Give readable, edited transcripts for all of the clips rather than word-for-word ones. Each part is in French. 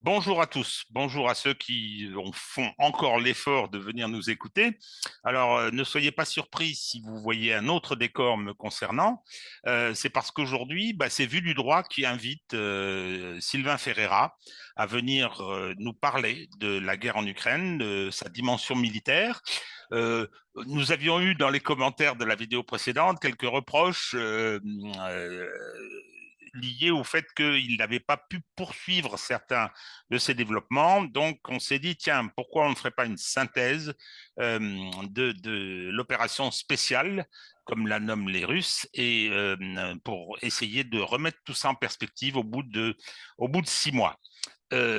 Bonjour à tous, bonjour à ceux qui font encore l'effort de venir nous écouter. Alors, ne soyez pas surpris si vous voyez un autre décor me concernant. C'est parce qu'aujourd'hui, c'est Vue du droit qui invite Sylvain Ferreira à venir nous parler de la guerre en Ukraine, de sa dimension militaire. Euh, Nous avions eu dans les commentaires de la vidéo précédente quelques reproches euh, liés au fait qu'il n'avait pas pu poursuivre certains de ces développements. Donc, on s'est dit, tiens, pourquoi on ne ferait pas une synthèse de l'opération spéciale, comme la nomment les Russes, et pour essayer de remettre tout ça en perspective au bout de 6 mois.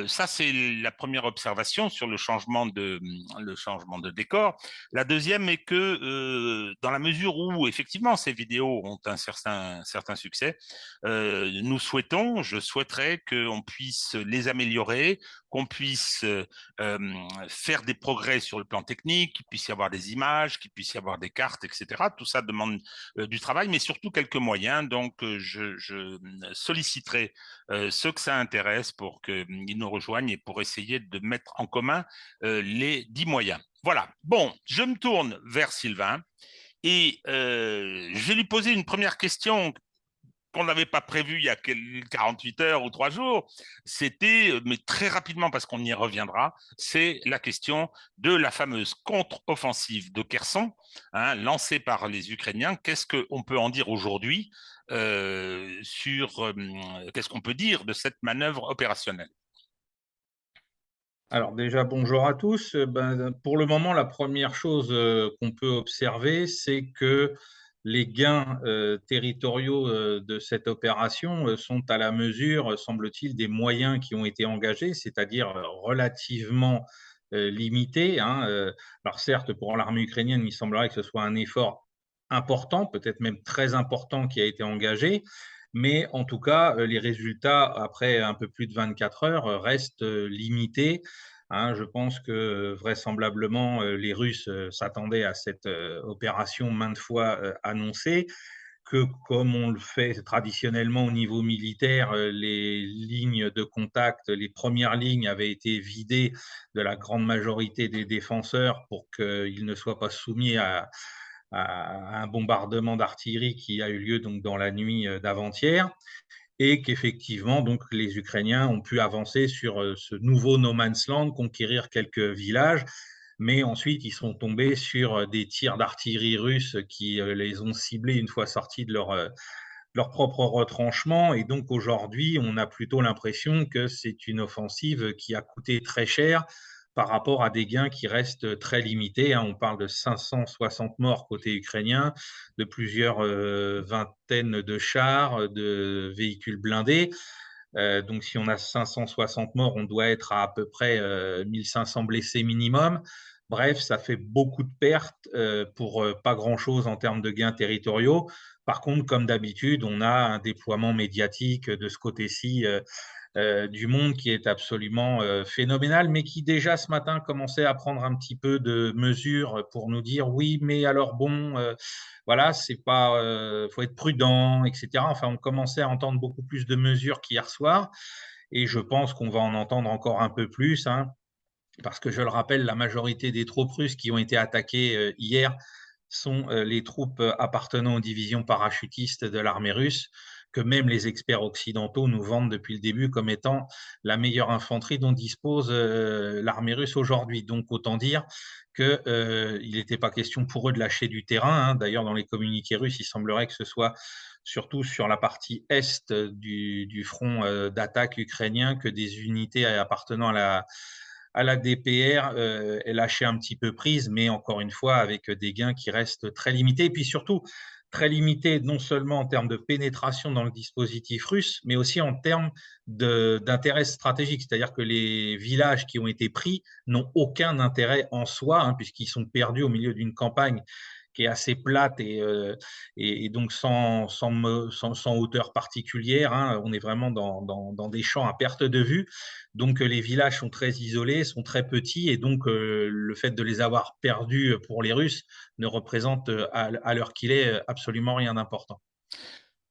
Ça, c'est la première observation sur le changement de décor. La deuxième est que dans la mesure où effectivement ces vidéos ont un certain succès, je souhaiterais qu'on puisse les améliorer, qu'on puisse faire des progrès sur le plan technique, qu'il puisse y avoir des images, qu'il puisse y avoir des cartes, etc. Tout ça demande du travail, mais surtout quelques moyens. Donc, je solliciterai ceux que ça intéresse pour qu'ils nous rejoignent et pour essayer de mettre en commun les 10 moyens. Voilà. Bon, je me tourne vers Sylvain et je vais lui poser une première question qu'on n'avait pas prévue il y a 48 heures ou 3 jours. C'était, mais très rapidement parce qu'on y reviendra, c'est la question de la fameuse contre-offensive de Kherson, hein, lancée par les Ukrainiens. Qu'est-ce qu'on peut en dire aujourd'hui qu'est-ce qu'on peut dire de cette manœuvre opérationnelle? Alors déjà, bonjour à tous. Pour le moment, la première chose qu'on peut observer, c'est que les gains territoriaux de cette opération sont à la mesure, semble-t-il, des moyens qui ont été engagés, c'est-à-dire relativement limités, hein. Alors certes, pour l'armée ukrainienne, il semblerait que ce soit un effort important, peut-être même très important, qui a été engagé. Mais en tout cas, les résultats, après un peu plus de 24 heures, restent limités. Hein, je pense que vraisemblablement, les Russes s'attendaient à cette opération maintes fois annoncée, que comme on le fait traditionnellement au niveau militaire, les lignes de contact, les premières lignes avaient été vidées de la grande majorité des défenseurs pour qu'ils ne soient pas soumis à un bombardement d'artillerie qui a eu lieu donc dans la nuit d'avant-hier, et qu'effectivement, donc, les Ukrainiens ont pu avancer sur ce nouveau no man's land, conquérir quelques villages, mais ensuite ils sont tombés sur des tirs d'artillerie russe qui les ont ciblés une fois sortis de leur propre retranchement. Et donc aujourd'hui, on a plutôt l'impression que c'est une offensive qui a coûté très cher par rapport à des gains qui restent très limités, hein. On parle de 560 morts côté ukrainien, de plusieurs vingtaines de chars, de véhicules blindés. Donc si on a 560 morts, on doit être à peu près 1500 blessés minimum. Bref, ça fait beaucoup de pertes pour pas grand-chose en termes de gains territoriaux. Par contre, comme d'habitude, on a un déploiement médiatique de ce côté-ci du monde qui est absolument phénoménal, mais qui déjà ce matin commençait à prendre un petit peu de mesures pour nous dire oui, mais alors bon, voilà, c'est pas, faut être prudent, etc. Enfin, on commençait à entendre beaucoup plus de mesures qu'hier soir, et je pense qu'on va en entendre encore un peu plus, hein, parce que je le rappelle, la majorité des troupes russes qui ont été attaquées hier sont les troupes appartenant aux divisions parachutistes de l'armée russe, que même les experts occidentaux nous vendent depuis le début comme étant la meilleure infanterie dont dispose l'armée russe aujourd'hui. Donc autant dire qu'il n'était pas question pour eux de lâcher du terrain, hein. D'ailleurs, dans les communiqués russes, il semblerait que ce soit surtout sur la partie est du front d'attaque ukrainien que des unités appartenant à la DPR est lâché un petit peu prise, mais encore une fois, avec des gains qui restent très limités. Et puis surtout, très limités non seulement en termes de pénétration dans le dispositif russe, mais aussi en termes d'intérêt stratégique. C'est-à-dire que les villages qui ont été pris n'ont aucun intérêt en soi, hein, puisqu'ils sont perdus au milieu d'une campagne qui est assez plate et donc sans hauteur particulière, hein. On est vraiment dans des champs à perte de vue. Donc les villages sont très isolés, sont très petits, et donc le fait de les avoir perdus pour les Russes ne représente à l'heure qu'il est absolument rien d'important.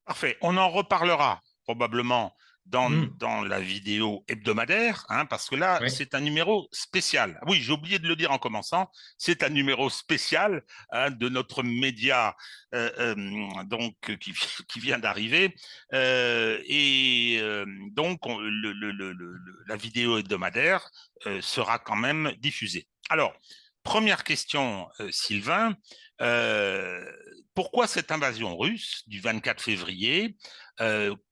Parfait. On en reparlera probablement Hmm. dans la vidéo hebdomadaire, hein, parce que là, Oui. c'est un numéro spécial. Ah oui, j'ai oublié de le dire en commençant, c'est un numéro spécial, hein, de notre média, donc qui vient d'arriver. Donc, la vidéo hebdomadaire sera quand même diffusée. Alors, première question, Sylvain. Euh, Pourquoi cette invasion russe du 24 février,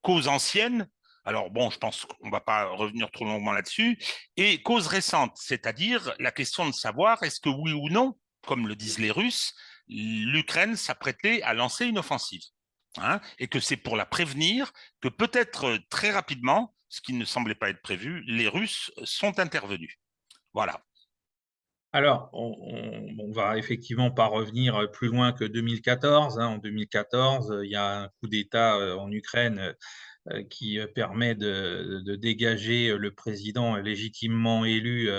cause ancienne? Alors bon, je pense qu'on ne va pas revenir trop longuement là-dessus. Et cause récente, c'est-à-dire la question de savoir est-ce que oui ou non, comme le disent les Russes, l'Ukraine s'apprêtait à lancer une offensive, hein, et que c'est pour la prévenir que peut-être très rapidement, ce qui ne semblait pas être prévu, les Russes sont intervenus. Voilà. Alors, on va effectivement pas revenir plus loin que 2014, hein. En 2014, il y a un coup d'État en Ukraine qui permet de dégager le président légitimement élu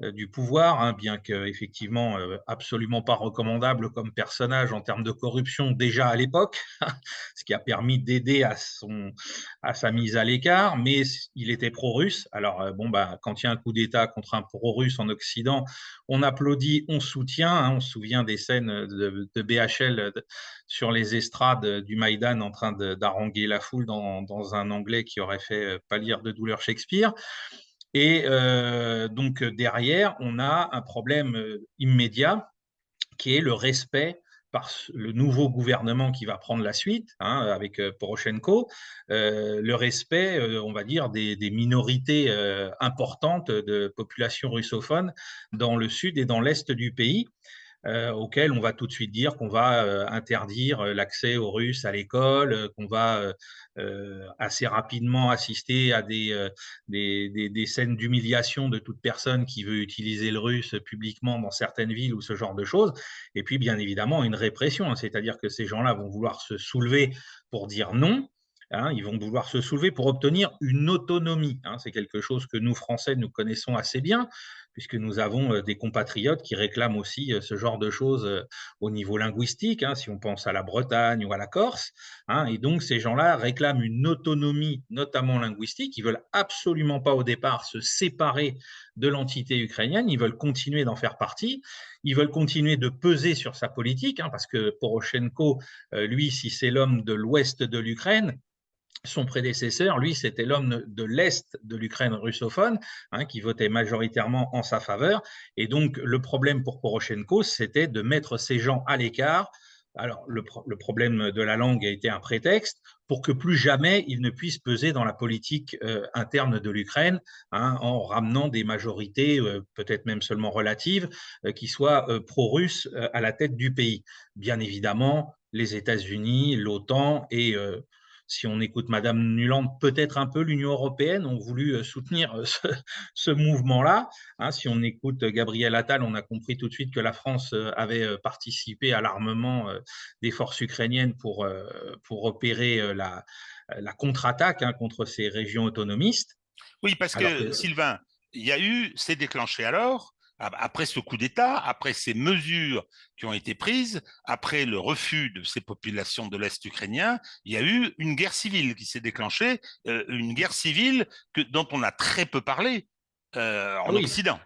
du pouvoir, hein, bien qu'effectivement absolument pas recommandable comme personnage en termes de corruption déjà à l'époque, ce qui a permis d'aider à sa mise à l'écart, mais il était pro-russe. Alors, bon, bah, quand il y a un coup d'État contre un pro-russe en Occident, on applaudit, on soutient, hein. On se souvient des scènes de BHL sur les estrades du Maïdan en train d'haranguer la foule dans un anglais qui aurait fait pâlir de douleur Shakespeare. Et donc derrière, on a un problème immédiat qui est le respect par le nouveau gouvernement qui va prendre la suite, hein, avec Poroshenko, le respect, on va dire, des minorités importantes de population russophone dans le sud et dans l'est du pays, auquel on va tout de suite dire qu'on va interdire l'accès aux Russes à l'école, qu'on va assez rapidement assister à des scènes d'humiliation de toute personne qui veut utiliser le russe publiquement dans certaines villes ou ce genre de choses. Et puis, bien évidemment, une répression, hein, c'est-à-dire que ces gens-là vont vouloir se soulever pour dire non. Hein, ils vont vouloir se soulever pour obtenir une autonomie. Hein, c'est quelque chose que nous, Français, nous connaissons assez bien, puisque nous avons des compatriotes qui réclament aussi ce genre de choses au niveau linguistique, hein, si on pense à la Bretagne ou à la Corse. Hein, et donc, ces gens-là réclament une autonomie, notamment linguistique. Ils veulent absolument pas au départ se séparer de l'entité ukrainienne. Ils veulent continuer d'en faire partie. Ils veulent continuer de peser sur sa politique, hein, parce que Poroshenko, lui, si c'est l'homme de l'ouest de l'Ukraine, son prédécesseur, lui, c'était l'homme de l'Est de l'Ukraine russophone, hein, qui votait majoritairement en sa faveur. Et donc, le problème pour Poroshenko, c'était de mettre ces gens à l'écart. Alors, le problème de la langue a été un prétexte pour que plus jamais il ne puisse peser dans la politique interne de l'Ukraine, hein, en ramenant des majorités, peut-être même seulement relatives, qui soient pro-russes à la tête du pays. Bien évidemment, les États-Unis, l'OTAN et si on écoute Madame Nuland, peut-être un peu l'Union européenne ont voulu soutenir ce mouvement-là. Hein, si on écoute Gabriel Attal, on a compris tout de suite que la France avait participé à l'armement des forces ukrainiennes pour opérer la contre-attaque, hein, contre ces régions autonomistes. Oui, parce Alors que que Sylvain, c'est déclenché alors, après ce coup d'État, après ces mesures qui ont été prises, après le refus de ces populations de l'Est ukrainien, il y a eu une guerre civile qui s'est déclenchée, une guerre civile dont on a très peu parlé ah en oui, Occident.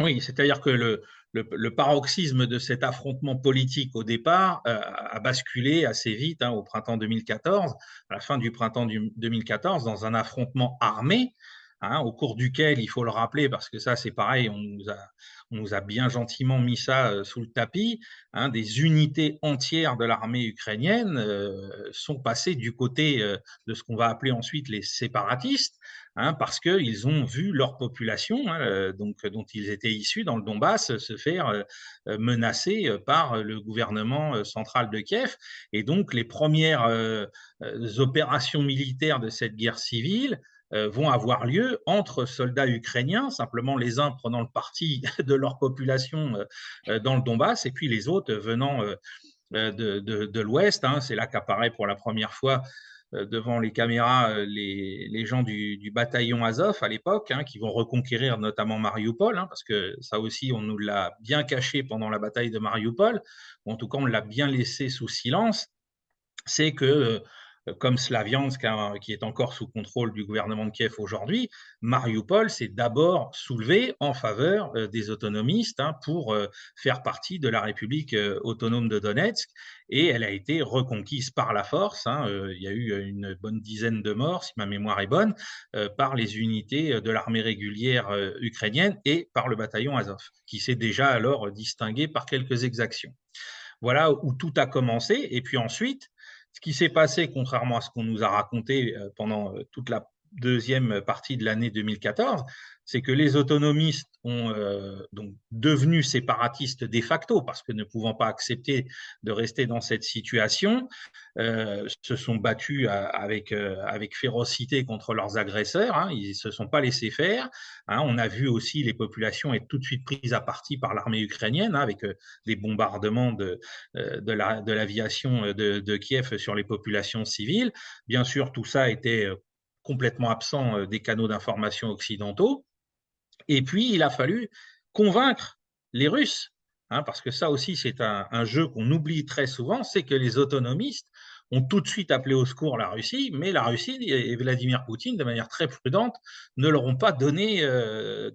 oui, c'est-à-dire que le paroxysme de cet affrontement politique au départ a basculé assez vite, hein, au printemps 2014, à la fin du printemps 2014, dans un affrontement armé, hein, au cours duquel, il faut le rappeler, parce que ça c'est pareil, on nous a bien gentiment mis ça sous le tapis, hein, des unités entières de l'armée ukrainienne sont passées du côté de ce qu'on va appeler ensuite les séparatistes, hein, parce qu'ils ont vu leur population, hein, donc, dont ils étaient issus dans le Donbass, se faire menacer par le gouvernement central de Kiev. Et donc, les premières opérations militaires de cette guerre civile vont avoir lieu entre soldats ukrainiens, simplement les uns prenant le parti de leur population dans le Donbass, et puis les autres venant de l'Ouest. Hein. C'est là qu'apparaît pour la première fois devant les caméras les gens du bataillon Azov à l'époque, hein, qui vont reconquérir notamment Mariupol, hein, parce que ça aussi, on nous l'a bien caché pendant la bataille de Mariupol, ou en tout cas, on l'a bien laissé sous silence. C'est que comme Slaviansk, hein, qui est encore sous contrôle du gouvernement de Kiev aujourd'hui, Mariupol s'est d'abord soulevé en faveur des autonomistes, hein, pour faire partie de la République autonome de Donetsk, et elle a été reconquise par la force, hein. Il y a eu une bonne dizaine de morts, si ma mémoire est bonne, par les unités de l'armée régulière ukrainienne et par le bataillon Azov, qui s'est déjà alors distingué par quelques exactions. Voilà où tout a commencé. Et puis ensuite, ce qui s'est passé, contrairement à ce qu'on nous a raconté pendant toute la deuxième partie de l'année 2014, c'est que les autonomistes ont donc devenu séparatistes de facto parce que ne pouvant pas accepter de rester dans cette situation, se sont battus avec férocité contre leurs agresseurs, hein. Ils ne se sont pas laissés faire, hein. On a vu aussi les populations être tout de suite prises à partie par l'armée ukrainienne, hein, avec des bombardements de l'aviation de Kiev sur les populations civiles. Bien sûr, tout ça était complètement absent des canaux d'information occidentaux. Et puis, il a fallu convaincre les Russes, hein, parce que ça aussi, c'est un jeu qu'on oublie très souvent, c'est que les autonomistes ont tout de suite appelé au secours la Russie, mais la Russie et Vladimir Poutine, de manière très prudente, ne leur ont pas donné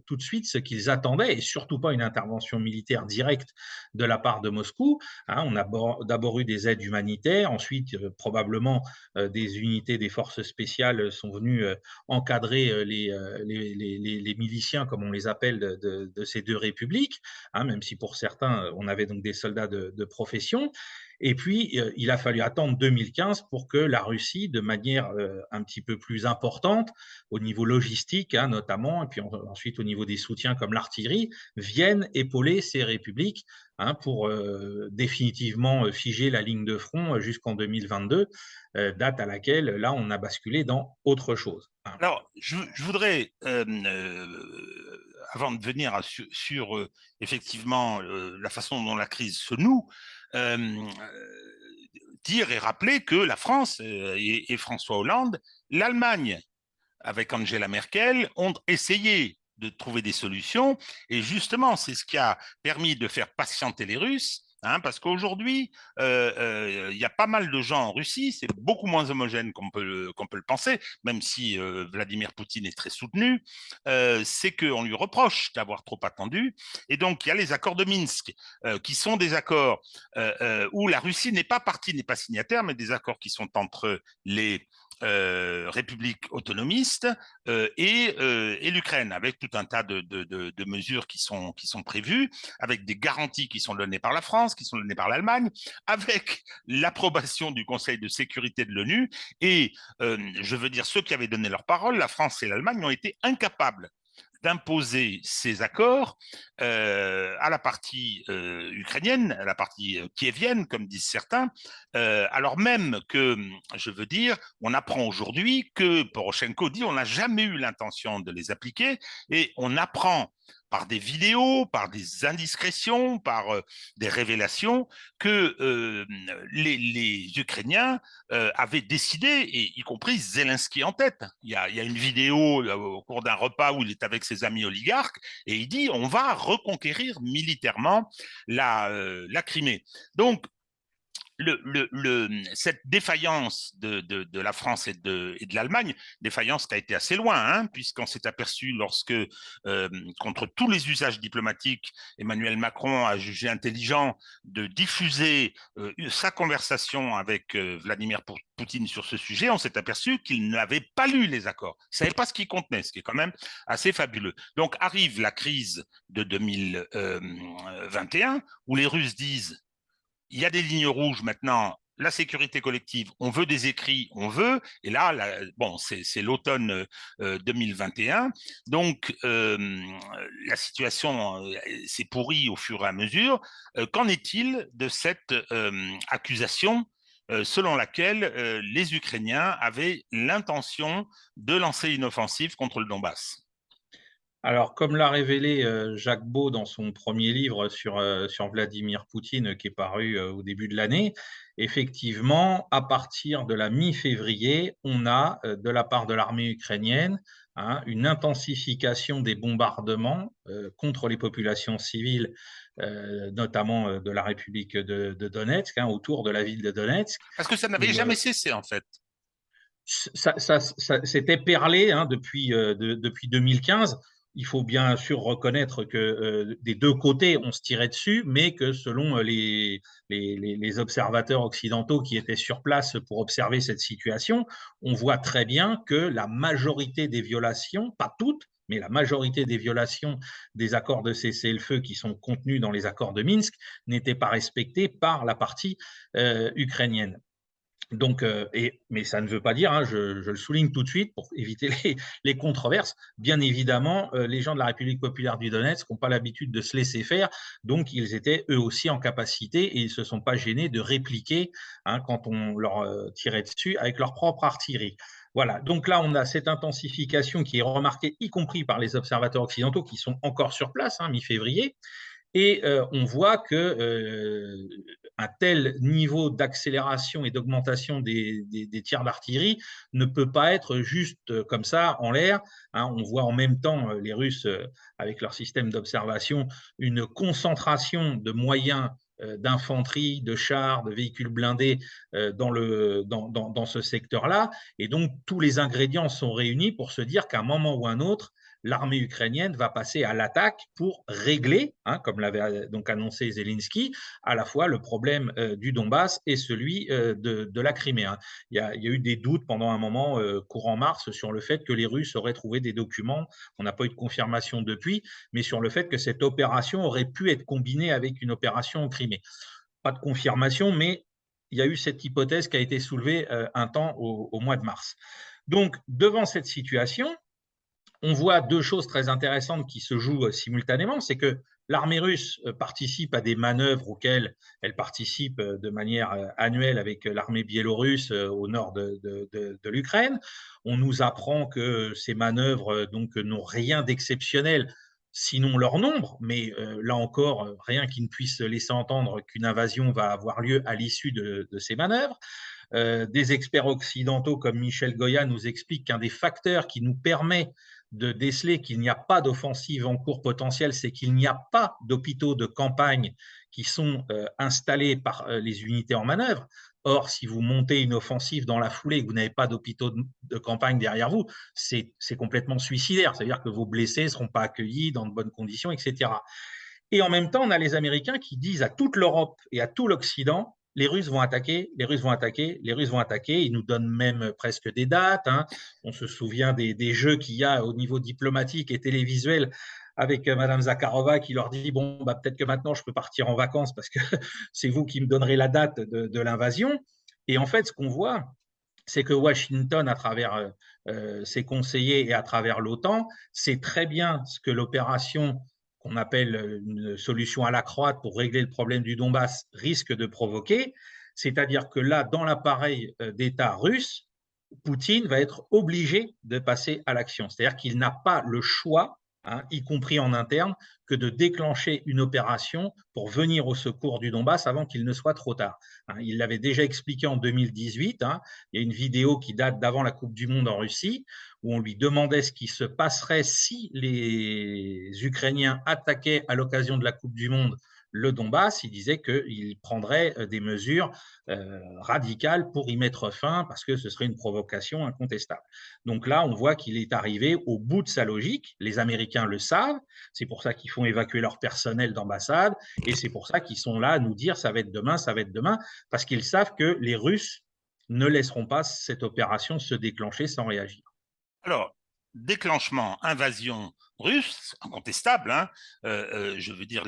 tout de suite ce qu'ils attendaient, et surtout pas une intervention militaire directe de la part de Moscou, hein. On a d'abord eu des aides humanitaires, ensuite probablement des unités des forces spéciales sont venues encadrer les miliciens, comme on les appelle, de ces deux républiques, hein, même si pour certains, on avait donc des soldats de profession. Et puis, il a fallu attendre 2015 pour que la Russie, de manière un petit peu plus importante, au niveau logistique, hein, notamment, et puis ensuite au niveau des soutiens comme l'artillerie, vienne épauler ces républiques, hein, pour définitivement figer la ligne de front jusqu'en 2022, date à laquelle, là, on a basculé dans autre chose, hein. Alors, je voudrais, avant de venir sur effectivement la façon dont la crise se noue, euh, dire et rappeler que la France et François Hollande, l'Allemagne avec Angela Merkel, ont essayé de trouver des solutions. Et justement, c'est ce qui a permis de faire patienter les Russes. Hein, parce qu'aujourd'hui, il y a pas mal de gens en Russie, c'est beaucoup moins homogène qu'on peut le penser, même si Vladimir Poutine est très soutenu, c'est qu'on lui reproche d'avoir trop attendu. Et donc, il y a les accords de Minsk, qui sont des accords où la Russie n'est pas partie, n'est pas signataire, mais des accords qui sont entre les républiques autonomistes et l'Ukraine, avec tout un tas de mesures qui sont prévues, avec des garanties qui sont données par la France, qui sont données par l'Allemagne, avec l'approbation du Conseil de sécurité de l'ONU. Et je veux dire, ceux qui avaient donné leur parole, la France et l'Allemagne, ont été incapables d'imposer ces accords à la partie ukrainienne, à la partie kievienne, comme disent certains, alors même que, je veux dire, on apprend aujourd'hui que Poroshenko dit on n'a jamais eu l'intention de les appliquer, et on apprend par des vidéos, par des indiscrétions, par des révélations, que les Ukrainiens avaient décidé, et y compris Zelensky en tête. Il y a une vidéo au cours d'un repas où il est avec ses amis oligarques, et il dit on va reconquérir militairement la Crimée. Donc, cette défaillance de la France et de l'Allemagne, défaillance qui a été assez loin, hein, puisqu'on s'est aperçu lorsque, contre tous les usages diplomatiques, Emmanuel Macron a jugé intelligent de diffuser sa conversation avec Vladimir Poutine sur ce sujet, on s'est aperçu qu'il n'avait pas lu les accords. Il ne savait pas ce qu'ils contenaient, ce qui est quand même assez fabuleux. Donc arrive la crise de 2021, où les Russes disent il y a des lignes rouges maintenant. La sécurité collective, on veut des écrits, on veut. Et là, bon, c'est l'automne 2021. Donc, la situation s'est pourrie au fur et à mesure. Qu'en est-il de cette accusation selon laquelle les Ukrainiens avaient l'intention de lancer une offensive contre le Donbass? Alors, comme l'a révélé Jacques Beau dans son premier livre sur Vladimir Poutine, qui est paru au début de l'année, effectivement, à partir de la mi-février, on a, de la part de l'armée ukrainienne, hein, une intensification des bombardements contre les populations civiles, notamment de la République de Donetsk, hein, autour de la ville de Donetsk. Parce que ça n'avait Et jamais cessé, en fait. C'était perlé hein, depuis 2015. Il faut bien sûr reconnaître que des deux côtés, on se tirait dessus, mais que selon les observateurs occidentaux qui étaient sur place pour observer cette situation, on voit très bien que la majorité des violations, pas toutes, mais la majorité des violations des accords de cessez-le-feu qui sont contenus dans les accords de Minsk n'étaient pas respectées par la partie ukrainienne. Donc, mais ça ne veut pas dire, hein, je le souligne tout de suite pour éviter les controverses, bien évidemment, les gens de la République populaire du Donetsk n'ont pas l'habitude de se laisser faire, donc ils étaient eux aussi en capacité et ils ne se sont pas gênés de répliquer hein, quand on leur tirait dessus avec leur propre artillerie. Voilà, donc là on a cette intensification qui est remarquée, y compris par les observateurs occidentaux qui sont encore sur place, hein, mi-février, et on voit que un tel niveau d'accélération et d'augmentation des tirs d'artillerie ne peut pas être juste comme ça en l'air. Hein, on voit en même temps les Russes, avec leur système d'observation, une concentration de moyens d'infanterie, de chars, de véhicules blindés dans ce secteur-là. Et donc, tous les ingrédients sont réunis pour se dire qu'à un moment ou un autre, l'armée ukrainienne va passer à l'attaque pour régler, hein, comme l'avait donc annoncé Zelensky, à la fois le problème du Donbass et celui de la Crimée. Hein. Il y a eu des doutes pendant un moment courant mars sur le fait que les Russes auraient trouvé des documents, on n'a pas eu de confirmation depuis, mais sur le fait que cette opération aurait pu être combinée avec une opération en Crimée. Pas de confirmation, mais il y a eu cette hypothèse qui a été soulevée un temps au mois de mars. Donc, devant cette situation, on voit deux choses très intéressantes qui se jouent simultanément. C'est que l'armée russe participe à des manœuvres auxquelles elle participe de manière annuelle avec l'armée biélorusse au nord de l'Ukraine. On nous apprend que ces manœuvres donc n'ont rien d'exceptionnel, sinon leur nombre, mais là encore, rien qui ne puisse laisser entendre qu'une invasion va avoir lieu à l'issue de ces manœuvres. Des experts occidentaux comme Michel Goya nous expliquent qu'un des facteurs qui nous permet de déceler qu'il n'y a pas d'offensive en cours potentielle, c'est qu'il n'y a pas d'hôpitaux de campagne qui sont installés par les unités en manœuvre. Or, si vous montez une offensive dans la foulée et que vous n'avez pas d'hôpitaux de campagne derrière vous, c'est complètement suicidaire. C'est-à-dire que vos blessés ne seront pas accueillis dans de bonnes conditions, etc. Et en même temps, on a les Américains qui disent à toute l'Europe et à tout l'Occident, les Russes vont attaquer, les Russes vont attaquer, les Russes vont attaquer. Ils nous donnent même presque des dates. Hein. On se souvient des jeux qu'il y a au niveau diplomatique et télévisuel avec Madame Zakharova qui leur dit bon, bah, peut-être que maintenant je peux partir en vacances parce que c'est vous qui me donnerez la date de l'invasion. Et en fait, ce qu'on voit, c'est que Washington, à travers ses conseillers et à travers l'OTAN, sait très bien ce que l'opération qu'on appelle une solution à la croate pour régler le problème du Donbass risque de provoquer. C'est-à-dire que là, dans l'appareil d'État russe, Poutine va être obligé de passer à l'action. C'est-à-dire qu'il n'a pas le choix, hein, y compris en interne, que de déclencher une opération pour venir au secours du Donbass avant qu'il ne soit trop tard. Hein, il l'avait déjà expliqué en 2018. Hein, il y a une vidéo qui date d'avant la Coupe du Monde en Russie, où on lui demandait ce qui se passerait si les Ukrainiens attaquaient à l'occasion de la Coupe du Monde le Donbass. Il disait qu'il prendrait des mesures radicales pour y mettre fin parce que ce serait une provocation incontestable. Donc là, on voit qu'il est arrivé au bout de sa logique. Les Américains le savent. C'est pour ça qu'ils font évacuer leur personnel d'ambassade et c'est pour ça qu'ils sont là à nous dire ça va être demain, ça va être demain, parce qu'ils savent que les Russes ne laisseront pas cette opération se déclencher sans réagir. Alors, déclenchement, invasion russe, incontestable, hein, je veux dire,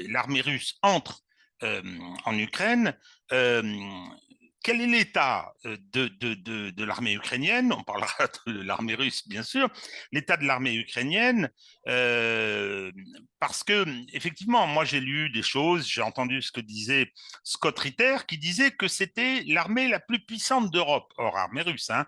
l'armée russe entre en Ukraine. Euh, Quel est l'état de l'armée ukrainienne? On parlera de l'armée russe, bien sûr. L'état de l'armée ukrainienne, parce que effectivement, moi j'ai lu des choses, j'ai entendu ce que disait Scott Ritter, qui disait que c'était l'armée la plus puissante d'Europe, hors armée russe, hein,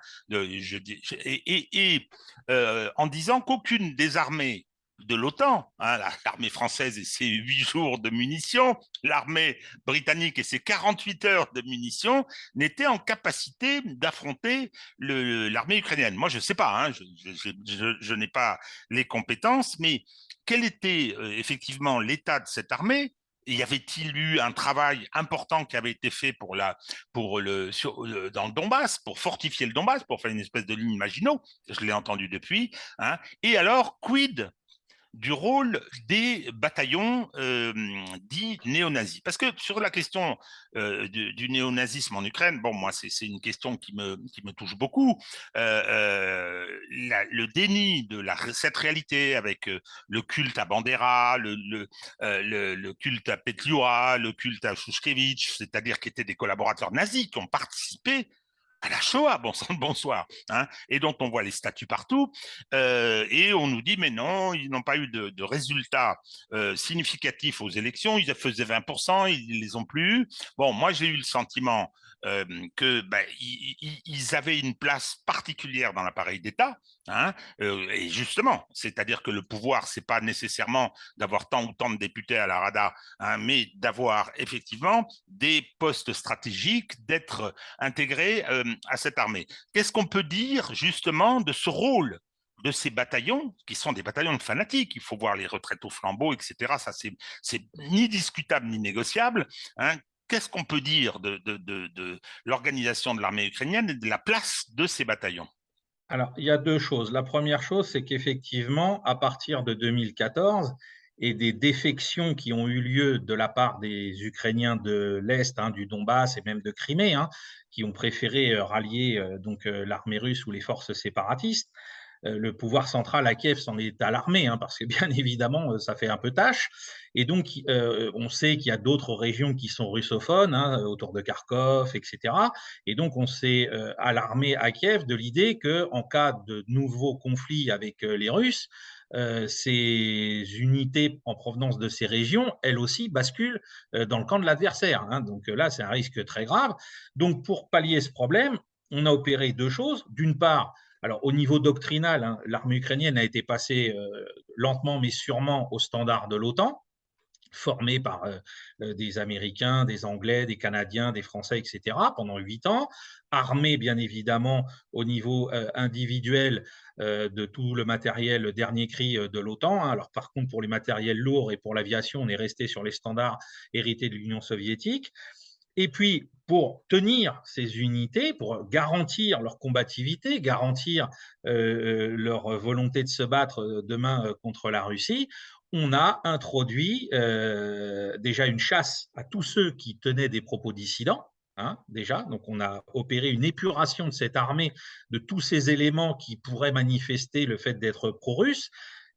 en disant qu'aucune des armées de l'OTAN, hein, l'armée française et ses 8 jours de munitions, l'armée britannique et ses 48 heures de munitions, n'étaient en capacité d'affronter l'armée ukrainienne. Moi, je ne sais pas, hein, je n'ai pas les compétences, mais quel était effectivement l'état de cette armée? y avait-il eu un travail important qui avait été fait dans le Donbass, pour fortifier le Donbass, pour faire une espèce de ligne Maginot? Je l'ai entendu depuis. Hein. Et alors, quid du rôle des bataillons dits néo-nazis. Parce que sur la question du néonazisme en Ukraine, bon, moi, c'est une question qui me touche beaucoup. Le déni de cette réalité avec le culte à Bandera, le culte à Petliura, le culte à Shushkevich, c'est-à-dire qui étaient des collaborateurs nazis qui ont participé à la Shoah, bon sang de bonsoir, hein, et dont on voit les statues partout, et on nous dit mais non, ils n'ont pas eu de résultats significatifs aux élections, ils faisaient 20%, ils les ont plus eu. Bon, moi j'ai eu le sentiment que ils avaient une place particulière dans l'appareil d'État, hein, et justement, c'est-à-dire que le pouvoir, c'est pas nécessairement d'avoir tant ou tant de députés à la Rada, hein, mais d'avoir effectivement des postes stratégiques, d'être intégrés à cette armée. Qu'est-ce qu'on peut dire justement de ce rôle de ces bataillons, qui sont des bataillons de fanatiques? Il faut voir les retraites au flambeau, etc. Ça, c'est ni discutable ni négociable. Hein. Qu'est-ce qu'on peut dire de l'organisation de l'armée ukrainienne et de la place de ces bataillons? Alors, il y a 2 choses. La première chose, c'est qu'effectivement, à partir de 2014 et des défections qui ont eu lieu de la part des Ukrainiens de l'Est, hein, du Donbass et même de Crimée, hein, qui ont préféré, rallier, l'armée russe ou les forces séparatistes. Le pouvoir central à Kiev s'en est alarmé, hein, parce que bien évidemment, ça fait un peu tâche. Et donc, on sait qu'il y a d'autres régions qui sont russophones, hein, autour de Kharkov, etc. Et donc, on s'est alarmé à Kiev de l'idée qu'en cas de nouveau conflit avec les Russes, ces unités en provenance de ces régions, elles aussi, basculent dans le camp de l'adversaire. Hein. Donc là, c'est un risque très grave. Donc, pour pallier ce problème, on a opéré 2 choses. D'une part, alors, au niveau doctrinal, hein, l'armée ukrainienne a été passée lentement mais sûrement aux standards de l'OTAN, formée par des Américains, des Anglais, des Canadiens, des Français, etc., pendant 8 ans, armée bien évidemment au niveau individuel de tout le matériel dernier cri de l'OTAN. Hein. Alors par contre, pour les matériels lourds et pour l'aviation, on est resté sur les standards hérités de l'Union soviétique. Et puis, pour tenir ces unités, pour garantir leur combativité, garantir leur volonté de se battre demain contre la Russie, on a introduit déjà une chasse à tous ceux qui tenaient des propos dissidents. Hein, déjà, donc on a opéré une épuration de cette armée de tous ces éléments qui pourraient manifester le fait d'être pro-russe,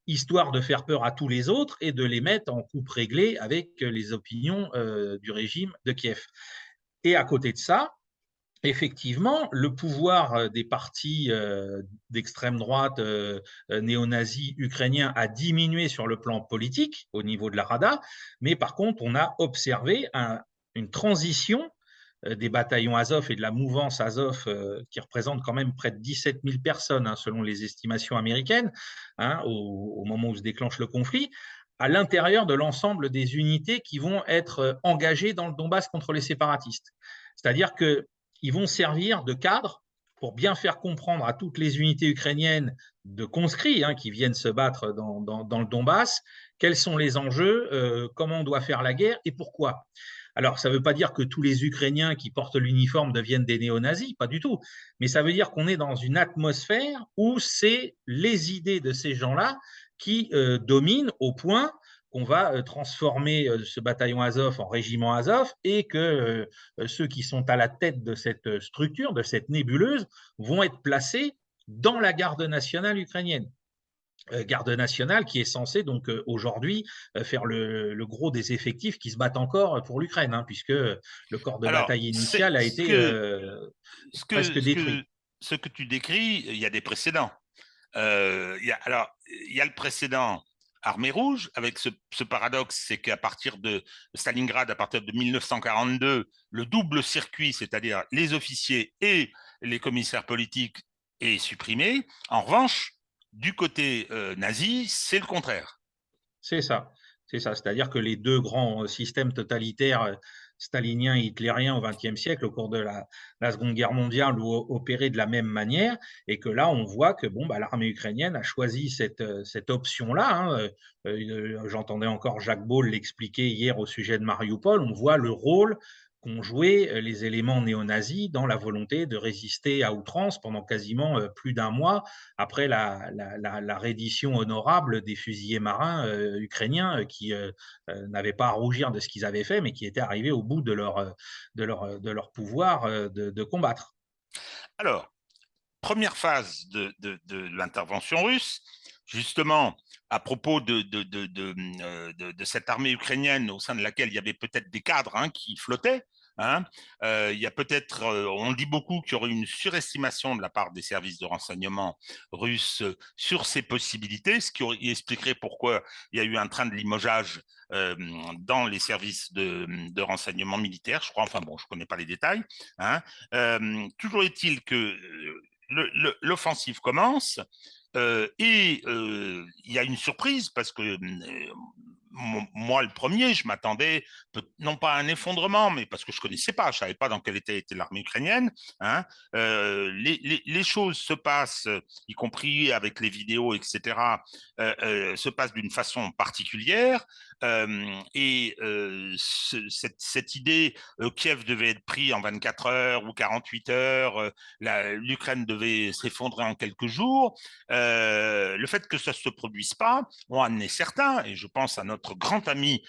histoire de faire peur à tous les autres et de les mettre en coupe réglée avec les opinions du régime de Kiev. Et à côté de ça, effectivement, le pouvoir des partis d'extrême droite néo-nazis ukrainiens a diminué sur le plan politique au niveau de la Rada, mais par contre, on a observé une transition des bataillons Azov et de la mouvance Azov qui représente quand même près de 17 000 personnes, hein, selon les estimations américaines, hein, au moment où se déclenche le conflit, à l'intérieur de l'ensemble des unités qui vont être engagées dans le Donbass contre les séparatistes. C'est-à-dire qu'ils vont servir de cadre pour bien faire comprendre à toutes les unités ukrainiennes de conscrits, hein, qui viennent se battre dans le Donbass quels sont les enjeux, comment on doit faire la guerre et pourquoi. Alors, ça ne veut pas dire que tous les Ukrainiens qui portent l'uniforme deviennent des néo-nazis, pas du tout. Mais ça veut dire qu'on est dans une atmosphère où c'est les idées de ces gens-là qui dominent au point qu'on va transformer ce bataillon Azov en régiment Azov et que ceux qui sont à la tête de cette structure, de cette nébuleuse, vont être placés dans la garde nationale ukrainienne. Garde nationale qui est censée donc aujourd'hui faire le gros des effectifs qui se battent encore pour l'Ukraine, hein, puisque le corps de Alors, bataille initial a été ce presque que, ce détruit. que, ce que tu décris, il y a des précédents. Il y a le précédent Armée rouge, avec ce paradoxe, c'est qu'à partir de Stalingrad, à partir de 1942, le double circuit, c'est-à-dire les officiers et les commissaires politiques, est supprimé. En revanche, du côté nazi, c'est le contraire. C'est ça, c'est ça. C'est-à-dire que les 2 grands systèmes totalitaires staliniens et hitlériens au XXe siècle au cours de la Seconde Guerre mondiale ou opéré de la même manière, et que là on voit que l'armée ukrainienne a choisi cette option-là. Hein. J'entendais encore Jacques Baul l'expliquer hier au sujet de Mariupol. On voit le rôle qu'ont joué les éléments néo-nazis dans la volonté de résister à outrance pendant quasiment plus d'un mois après la reddition honorable des fusiliers marins ukrainiens qui n'avaient pas à rougir de ce qu'ils avaient fait, mais qui étaient arrivés au bout de leur pouvoir de combattre. Alors, première phase de l'intervention russe, justement, à propos de cette armée ukrainienne au sein de laquelle il y avait peut-être des cadres qui flottaient. Hein. Il y a peut-être, on dit beaucoup qu'il y aurait une surestimation de la part des services de renseignement russes sur ces possibilités, ce qui expliquerait pourquoi il y a eu un train de limogeage dans les services de renseignement militaire, je crois. Enfin bon, je ne connais pas les détails. Hein. Toujours est-il que l'offensive commence et il y a une surprise parce que moi, le premier, je m'attendais non pas à un effondrement, mais parce que je ne connaissais pas, je ne savais pas dans quel état était l'armée ukrainienne. Hein. Les choses se passent, y compris avec les vidéos, etc., se passent d'une façon particulière. Et cette idée, Kiev devait être pris en 24 heures ou 48 heures, l'Ukraine devait s'effondrer en quelques jours. Le fait que ça ne se produise pas, on en est certain, et je pense à notre grand ami,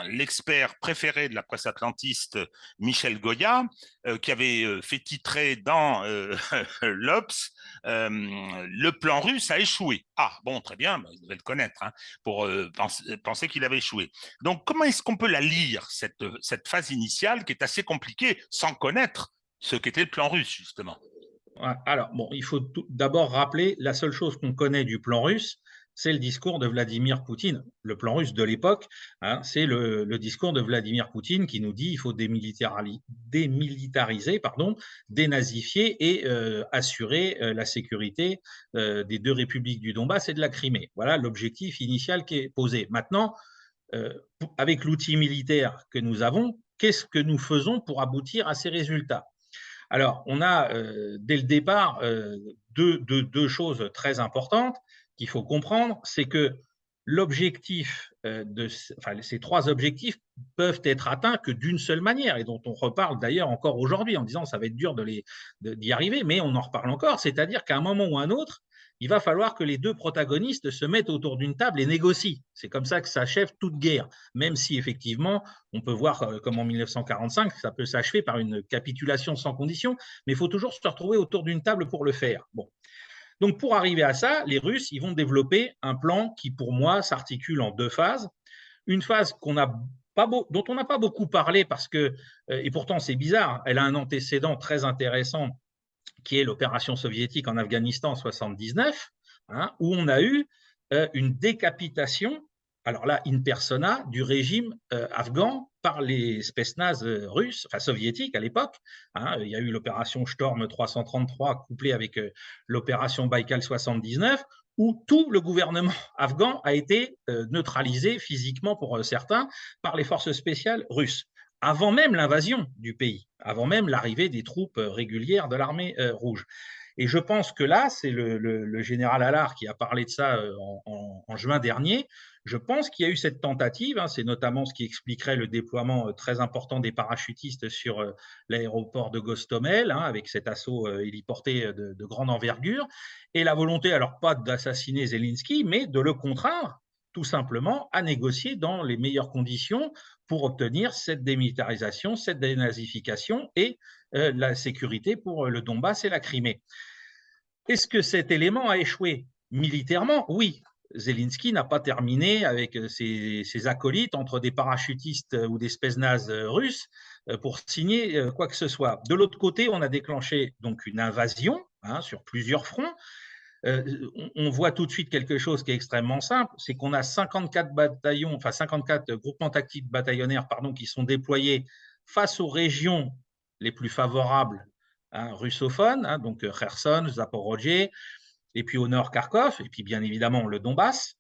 l'expert préféré de la presse atlantiste, Michel Goya, qui avait fait titrer dans l'Obs, le plan russe a échoué. Ah, bon, très bien, vous devez le connaître, pour penser qu'il avait échoué. Donc, comment est-ce qu'on peut la lire, cette phase initiale qui est assez compliquée, sans connaître ce qu'était le plan russe, justement? Alors, il faut d'abord rappeler la seule chose qu'on connaît du plan russe, c'est le discours de Vladimir Poutine. Le plan russe de l'époque, c'est le discours de Vladimir Poutine qui nous dit qu'il faut démilitariser, dénazifier et assurer la sécurité des deux républiques du Donbass et de la Crimée. Voilà l'objectif initial qui est posé. Maintenant, avec l'outil militaire que nous avons, qu'est-ce que nous faisons pour aboutir à ces résultats ? Alors, on a dès le départ deux choses très importantes qu'il faut comprendre, c'est que ces trois objectifs peuvent être atteints que d'une seule manière, et dont on reparle d'ailleurs encore aujourd'hui en disant ça va être dur d'y arriver, mais on en reparle encore, c'est-à-dire qu'à un moment ou un autre, il va falloir que les deux protagonistes se mettent autour d'une table et négocient. C'est comme ça que s'achève toute guerre, même si effectivement, on peut voir comme en 1945, ça peut s'achever par une capitulation sans condition, mais il faut toujours se retrouver autour d'une table pour le faire. Bon. Donc pour arriver à ça, les Russes ils vont développer un plan qui pour moi s'articule en deux phases. Une phase dont on n'a pas beaucoup parlé parce que, et pourtant c'est bizarre, elle a un antécédent très intéressant qui est l'opération soviétique en Afghanistan en 79, où on a eu une décapitation, alors là, in persona, du régime afghan par les spetsnaz russes, enfin soviétiques à l'époque. Il y a eu l'opération Storm 333 couplée avec l'opération Baïkal 79, où tout le gouvernement afghan a été neutralisé physiquement pour certains par les forces spéciales russes avant même l'invasion du pays, avant même l'arrivée des troupes régulières de l'armée rouge. Et je pense que là, c'est le général Allard qui a parlé de ça en juin dernier. Je pense qu'il y a eu cette tentative, c'est notamment ce qui expliquerait le déploiement très important des parachutistes sur l'aéroport de Gostomel, avec cet assaut héliporté de grande envergure, et la volonté, alors pas d'assassiner Zelensky, mais de le contraindre tout simplement à négocier dans les meilleures conditions pour obtenir cette démilitarisation, cette dénazification et la sécurité pour le Donbass et la Crimée. Est-ce que cet élément a échoué militairement? Oui. Zelensky n'a pas terminé avec ses acolytes entre des parachutistes ou des spetsnaz russes pour signer quoi que ce soit. De l'autre côté, on a déclenché donc une invasion sur plusieurs fronts. On voit tout de suite quelque chose qui est extrêmement simple, c'est qu'on a 54 bataillons, enfin 54 groupements tactiques bataillonnaires qui sont déployés face aux régions les plus favorables russophones, donc Kherson, Zaporozhye, et puis au nord Kharkov, et puis bien évidemment le Donbass.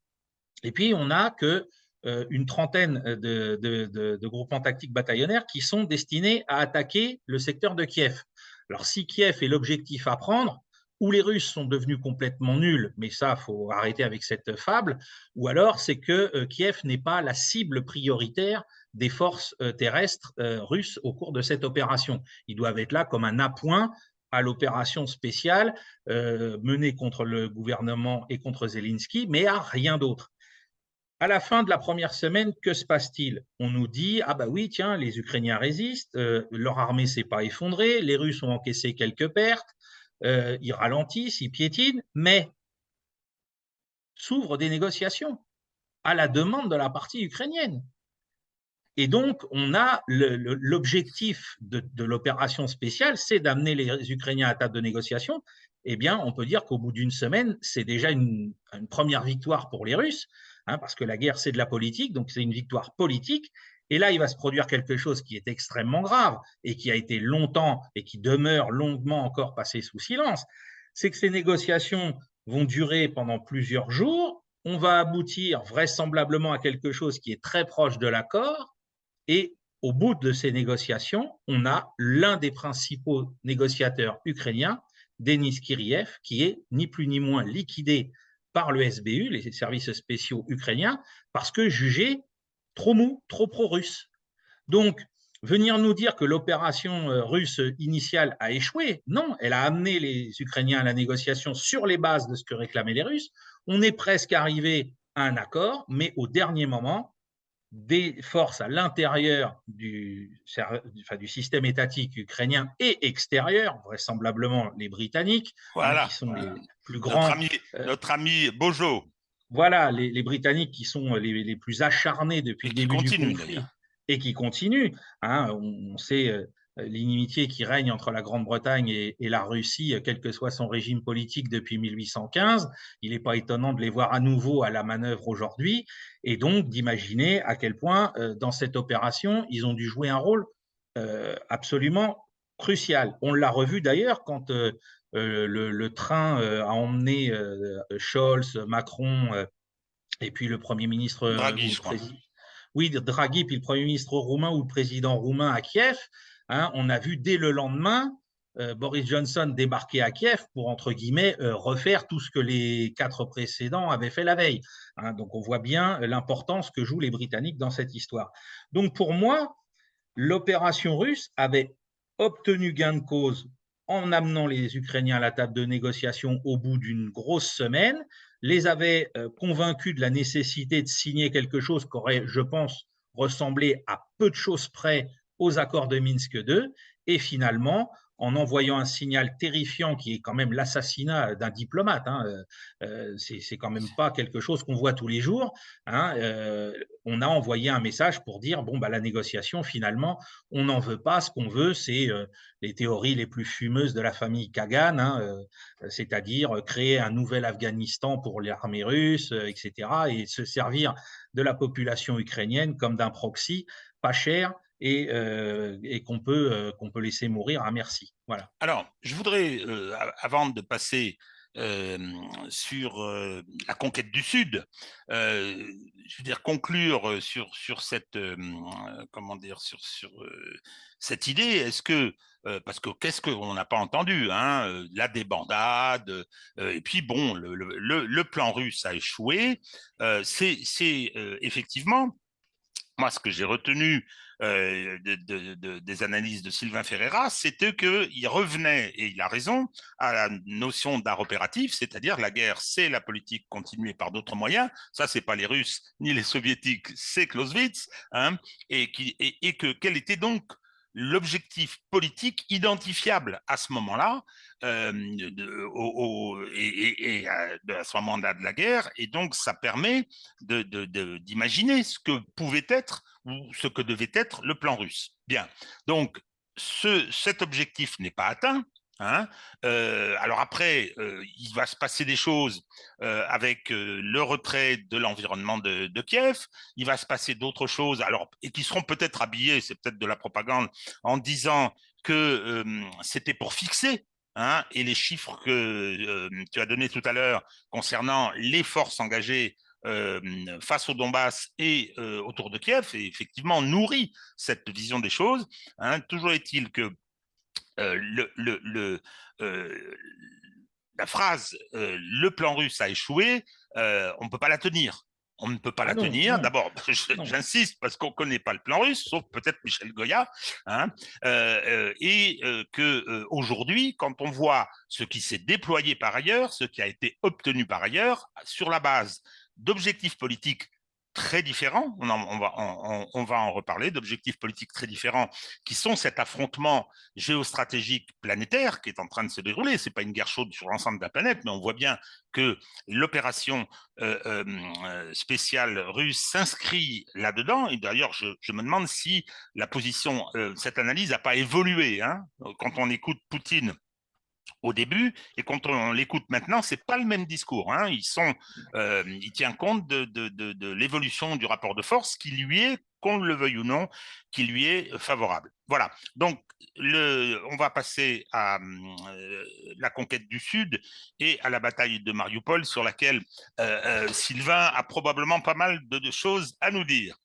Et puis on n'a que une trentaine de groupements tactiques bataillonnaires qui sont destinés à attaquer le secteur de Kiev. Alors, si Kiev est l'objectif à prendre, ou les Russes sont devenus complètement nuls, mais ça, il faut arrêter avec cette fable, ou alors c'est que Kiev n'est pas la cible prioritaire des forces terrestres russes au cours de cette opération. Ils doivent être là comme un appoint à l'opération spéciale menée contre le gouvernement et contre Zelensky, mais à rien d'autre. À la fin de la première semaine, que se passe-t-il? On nous dit, ah bah oui, tiens, les Ukrainiens résistent, leur armée s'est pas effondrée, les Russes ont encaissé quelques pertes, ils ralentissent, ils piétinent, mais s'ouvrent des négociations à la demande de la partie ukrainienne. Et donc, on a l'objectif de l'opération spéciale, c'est d'amener les Ukrainiens à table de négociation. Eh bien, on peut dire qu'au bout d'une semaine, c'est déjà une première victoire pour les Russes, hein, parce que la guerre, c'est de la politique, donc c'est une victoire politique. Et là, il va se produire quelque chose qui est extrêmement grave et qui a été longtemps et qui demeure longuement encore passé sous silence, c'est que ces négociations vont durer pendant plusieurs jours. On va aboutir vraisemblablement à quelque chose qui est très proche de l'accord. Et au bout de ces négociations, on a l'un des principaux négociateurs ukrainiens, Denis Kyriev, qui est ni plus ni moins liquidé par le SBU, les services spéciaux ukrainiens, parce que jugé trop mou, trop pro-russe. Donc, venir nous dire que l'opération russe initiale a échoué, non, elle a amené les Ukrainiens à la négociation sur les bases de ce que réclamaient les Russes. On est presque arrivé à un accord, mais au dernier moment, des forces à l'intérieur du système étatique ukrainien et extérieur, vraisemblablement les Britanniques, hein, qui Voilà, sont les plus notre grands. ami, notre ami Bojo, Voilà, les Britanniques qui sont les plus acharnés depuis et le qui début du continue conflit d'ailleurs. et qui continuent. Hein, on sait l'inimitié qui règne entre la Grande-Bretagne et la Russie, quel que soit son régime politique depuis 1815. Il n'est pas étonnant de les voir à nouveau à la manœuvre aujourd'hui, et donc d'imaginer à quel point, dans cette opération, ils ont dû jouer un rôle absolument crucial. On l'a revu d'ailleurs quand le train a emmené Scholz, Macron et puis le Premier ministre Draghi, ou le je crois. président. Oui, Draghi, puis le Premier ministre roumain ou le président roumain à Kiev. Hein, on a vu dès le lendemain Boris Johnson débarquer à Kiev pour, entre guillemets, refaire tout ce que les 4 précédents avaient fait la veille. Hein, donc on voit bien l'importance que jouent les Britanniques dans cette histoire. Donc pour moi, l'opération russe avait obtenu gain de cause en amenant les Ukrainiens à la table de négociation au bout d'une grosse semaine, les avait convaincus de la nécessité de signer quelque chose qui aurait, je pense, ressemblé à peu de choses près aux accords de Minsk II, et finalement, en envoyant un signal terrifiant qui est quand même l'assassinat d'un diplomate, hein, c'est quand même pas quelque chose qu'on voit tous les jours, hein, on a envoyé un message pour dire, bon, bah, la négociation, finalement, on n'en veut pas. Ce qu'on veut, c'est les théories les plus fumeuses de la famille Kagan, hein, c'est-à-dire créer un nouvel Afghanistan pour l'armée russe, etc., et se servir de la population ukrainienne comme d'un proxy pas cher et qu'on peut laisser mourir à merci. Voilà. Alors, je voudrais, avant de passer euh, sur la conquête du Sud, je veux dire conclure sur cette comment dire cette idée. Est-ce que parce que qu'est-ce qu'on n'a pas entendu, hein, la débandade, et puis bon, le plan russe a échoué. C'est effectivement moi, ce que j'ai retenu des analyses de Sylvain Ferreira, c'était qu'il revenait, et il a raison, à la notion d'art opératif, c'est-à-dire la guerre, c'est la politique continuée par d'autres moyens. Ça, c'est pas les Russes ni les Soviétiques, c'est Clausewitz, hein, et que quel était donc l'objectif politique identifiable à ce moment-là, à ce moment-là de la guerre, et donc ça permet d'imaginer ce que pouvait être ou ce que devait être le plan russe. Bien, donc cet objectif n'est pas atteint. Hein, alors après, il va se passer des choses avec le retrait de l'environnement de Kiev. Il va se passer d'autres choses, alors et qui seront peut-être habillées, c'est peut-être de la propagande, en disant que c'était pour fixer. Hein, et les chiffres que tu as donnés tout à l'heure concernant les forces engagées face au Donbass et autour de Kiev, et effectivement nourrit cette vision des choses. Hein. Toujours est-il que euh, le, le, le, euh, la phrase le plan russe a échoué, on ne peut pas la tenir. On ne peut pas Ah la non, tenir. non, D'abord, non. j'insiste parce qu'on ne connaît pas le plan russe, sauf peut-être Michel Goya. Hein, et que aujourd'hui, quand on voit ce qui s'est déployé par ailleurs, ce qui a été obtenu par ailleurs, sur la base d'objectifs politiques très différents, on va en reparler, d'objectifs politiques très différents, qui sont cet affrontement géostratégique planétaire qui est en train de se dérouler. Ce n'est pas une guerre chaude sur l'ensemble de la planète, mais on voit bien que l'opération spéciale russe s'inscrit là-dedans. Et d'ailleurs, je me demande si la position, cette analyse n'a pas évolué. Hein. Quand on écoute Poutine au début et quand on l'écoute maintenant, c'est pas le même discours. Hein. Il tient compte de l'évolution du rapport de force qui lui est, qu'on le veuille ou non, qui lui est favorable. Voilà. Donc on va passer à la conquête du Sud et à la bataille de Mariupol sur laquelle Sylvain a probablement pas mal de choses à nous dire.